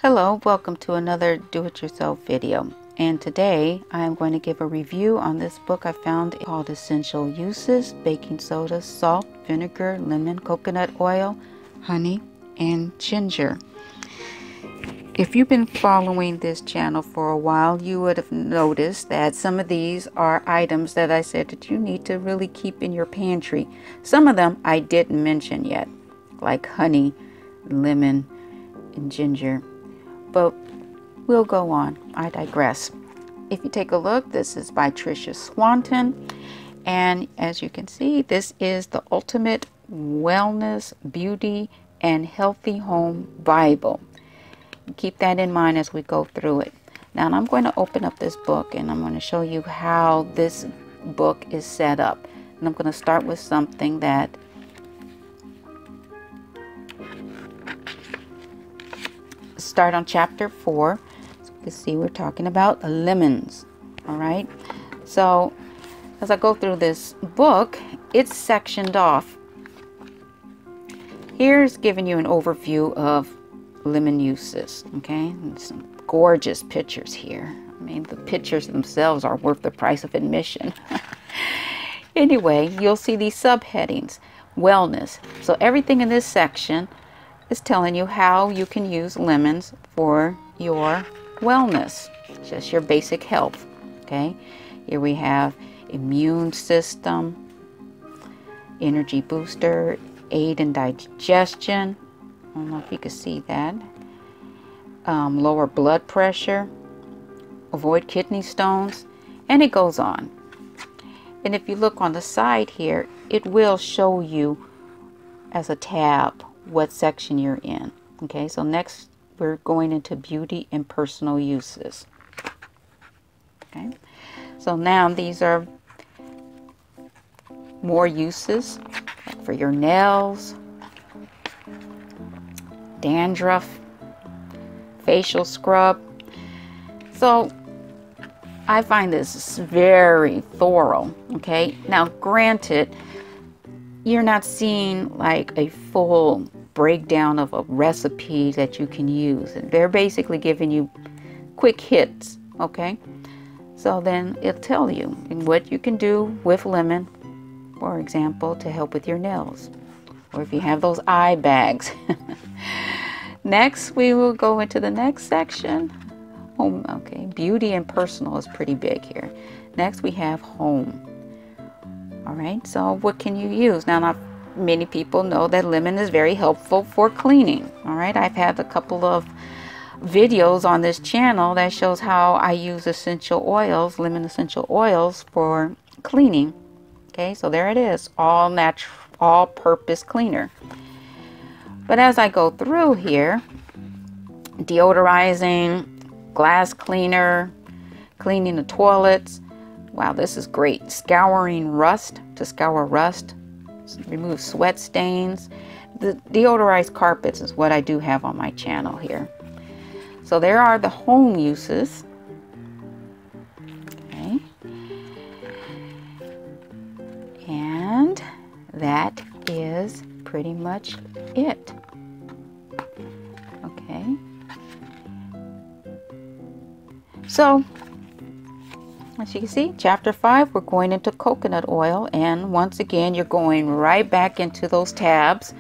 Hello, welcome to another do-it-yourself video. And today I am going to give a review on this book I found called Essential Uses: Baking Soda, Salt, Vinegar, Lemon, Coconut Oil, Honey, and Ginger. If you've been following this channel for a while, you would have noticed that some of these are items that I said that you need to really keep in your pantry. Some of them I didn't mention yet, like honey, lemon, and ginger. But we'll go on. I digress. If you take a look, this is by Tricia Swanton. And as you can see, this is the ultimate wellness, beauty, and healthy home Bible. Keep that in mind as we go through it. Now I'm going to open up this book and I'm going to show you how this book is set up. And I'm going to start with something that start on chapter 4. So you can see we're talking about lemons. All right. So as I go through this book, it's sectioned off. Here's giving you an overview of lemon uses. Okay, and some gorgeous pictures here. I mean, the pictures themselves are worth the price of admission. Anyway, you'll see these subheadings. Wellness. So everything in this section is telling you how you can use lemons for your wellness, just your basic health. Okay, here we have immune system, energy booster, aid in digestion. I don't know if you can see that. Lower blood pressure, avoid kidney stones, and it goes on. And if you look on the side here, it will show you as a tab what section you're in. Okay, so next we're going into beauty and personal uses. Okay, so now these are more uses for your nails, dandruff, facial scrub. So I find this very thorough. Okay, now granted, you're not seeing like a full breakdown of a recipe that you can use. They're basically giving you quick hits. Okay, so then it'll tell you what you can do with lemon, for example, to help with your nails, or if you have those eye bags. Next, we will go into the next section. Home. Okay, beauty and personal is pretty big here. Next, we have home. All right, so what can you use? Now, not many people know that lemon is very helpful for cleaning. All right, I've had a couple of videos on this channel that shows how I use essential oils, lemon essential oils, for cleaning. Okay, so there it is, all natural, all-purpose cleaner. But as I go through here, deodorizing, glass cleaner, cleaning the toilets. Wow, this is great. Scouring rust, to scour rust, remove sweat stains. The deodorized carpets is what I do have on my channel here. So there are the home uses. Okay. And that is pretty much it. Okay. So as you can see, chapter 5, we're going into coconut oil, and once again you're going right back into those tabs.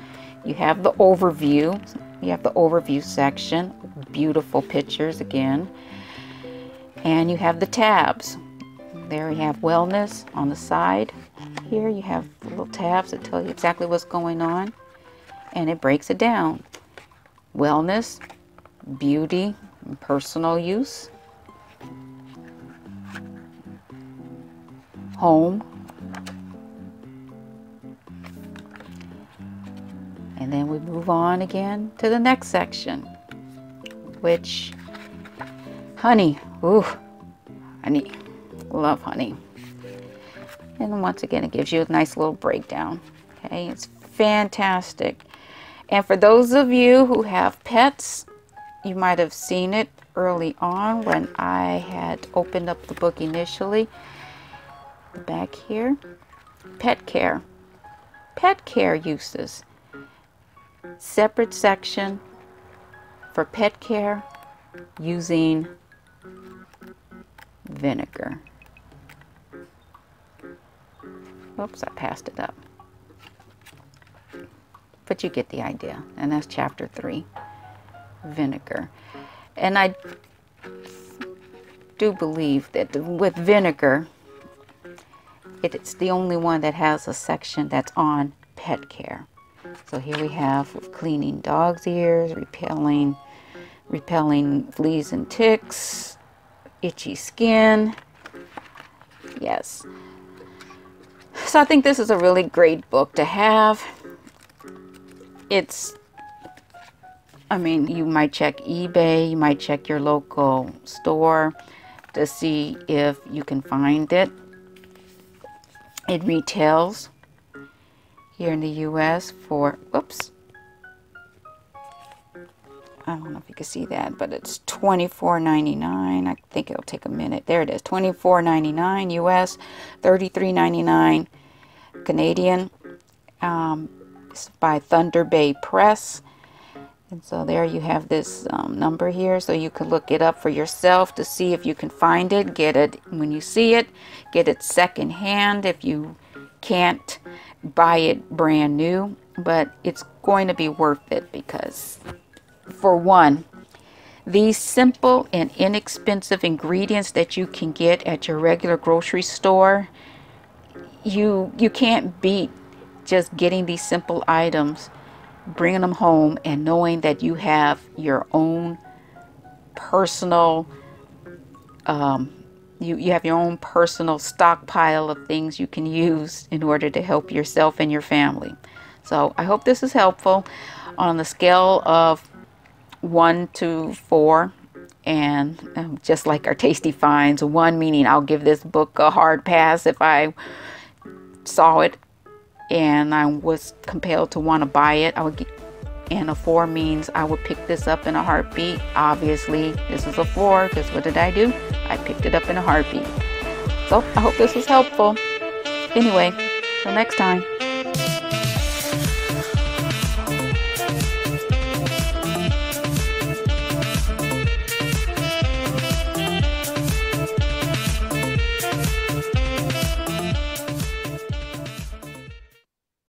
You have the overview. You have the overview section, beautiful pictures again, and you have the tabs. There you have wellness on the side. Here you have little tabs that tell you exactly what's going on, and it breaks it down. Wellness, beauty, and personal use, home, and then we move on again to the next section, which honey. Ooh, honey, love honey. And once again, it gives you a nice little breakdown. Okay, it's fantastic. And for those of you who have pets, you might have seen it early on when I had opened up the book initially. Back here, pet care uses. Separate section for pet care using vinegar. Oops, I passed it up. But you get the idea. And that's chapter 3, vinegar. And I do believe that with vinegar, it's the only one that has a section that's on pet care. So here we have cleaning dog's ears, repelling fleas and ticks, itchy skin. Yes. So I think this is a really great book to have. I mean, you might check eBay, you might check your local store to see if you can find it. It retails here in the US for, oops, I don't know if you can see that, but it's $24.99. I think it'll take a minute. There it is, $24.99 US, $33.99 Canadian. It's by Thunder Bay Press. And so there you have this number here, so you can look it up for yourself to see if you can find it. Get it when you see it. Get it secondhand if you can't buy it brand new. But it's going to be worth it because, for one, these simple and inexpensive ingredients that you can get at your regular grocery store, you can't beat just getting these simple items, bringing them home, and knowing that you have your own personal you have your own personal stockpile of things you can use in order to help yourself and your family. So I hope this is helpful. On the scale of 1 to 4, and just like our Tasty Finds, 1 meaning I'll give this book a hard pass if I saw it and I was compelled to want to buy it, and a 4 means I would pick this up in a heartbeat. Obviously, this is a 4 because what did I do? I picked it up in a heartbeat. So I hope this was helpful. Anyway, till next time.